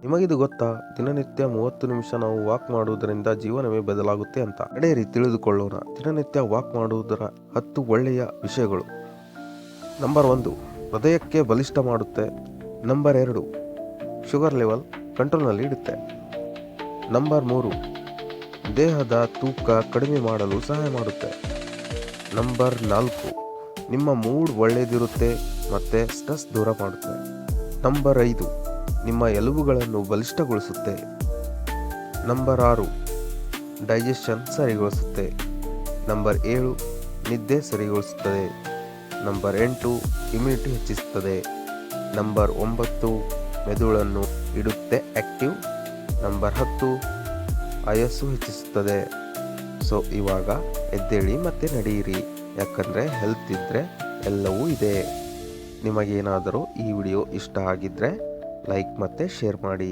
ನಿಮಗಿದು ಗೊತ್ತಾ? ದಿನನಿತ್ಯ 30 ನಿಮಿಷ ನಾವು ವಾಕ್ ಮಾಡುವುದರಿಂದ ಜೀವನವೇ ಬದಲಾಗುತ್ತೆ ಅಂತ. ನಡೆಯಿರಿ ತಿಳಿದುಕೊಳ್ಳೋಣ ದಿನನಿತ್ಯ ವಾಕ್ ಮಾಡುವುದರ 10 ಒಳ್ಳೆಯ ವಿಷಯಗಳು. ನಂಬರ್ 1, ಹೃದಯಕ್ಕೆ ಬಲಿಷ್ಠ ಮಾಡುತ್ತೆ. ನಂಬರ್ 2, ಶುಗರ್ ಲೆವೆಲ್ ಕಂಟ್ರೋಲ್ನಲ್ಲಿ ಇಡುತ್ತೆ. ನಂಬರ್ 3, ದೇಹದ ತೂಕ ಕಡಿಮೆ ಮಾಡಲು ಸಹಾಯ ಮಾಡುತ್ತೆ. ನಂಬರ್ 4, ನಿಮ್ಮ ಮೂಡ್ ಒಳ್ಳೆಯದಿರುತ್ತೆ ಮತ್ತು ಸ್ಟ್ರೆಸ್ ದೂರ ಮಾಡುತ್ತೆ. ನಂಬರ್ 5, ನಿಮ್ಮ ಎಲುಬುಗಳನ್ನು ಬಲಿಷ್ಠಗೊಳಿಸುತ್ತೆ. ನಂಬರ್ 6, ಡೈಜೆಷನ್ ಸರಿಗೊಳಿಸುತ್ತೆ. ನಂಬರ್ 7, ನಿದ್ದೆ ಸರಿಗೊಳಿಸುತ್ತದೆ. ನಂಬರ್ 8, ಇಮ್ಯುನಿಟಿ ಹೆಚ್ಚಿಸುತ್ತದೆ. ನಂಬರ್ 9, ಮೆದುಳನ್ನು ಇಡುತ್ತೆ ಆ್ಯಕ್ಟಿವ್. ನಂಬರ್ 10, ಆಯಸ್ಸು ಹೆಚ್ಚಿಸುತ್ತದೆ. ಸೊ ಇವಾಗ ಎದ್ದೇಳಿ ಮತ್ತೆ ನಡೆಯಿರಿ, ಯಾಕಂದರೆ ಹೆಲ್ತ್ ಇದ್ದರೆ ಎಲ್ಲವೂ ಇದೆ. ನಿಮಗೇನಾದರೂ ಈ ವಿಡಿಯೋ ಇಷ್ಟ ಆಗಿದ್ದರೆ ಲೈಕ್ ಮತ್ತು ಶೇರ್ ಮಾಡಿ.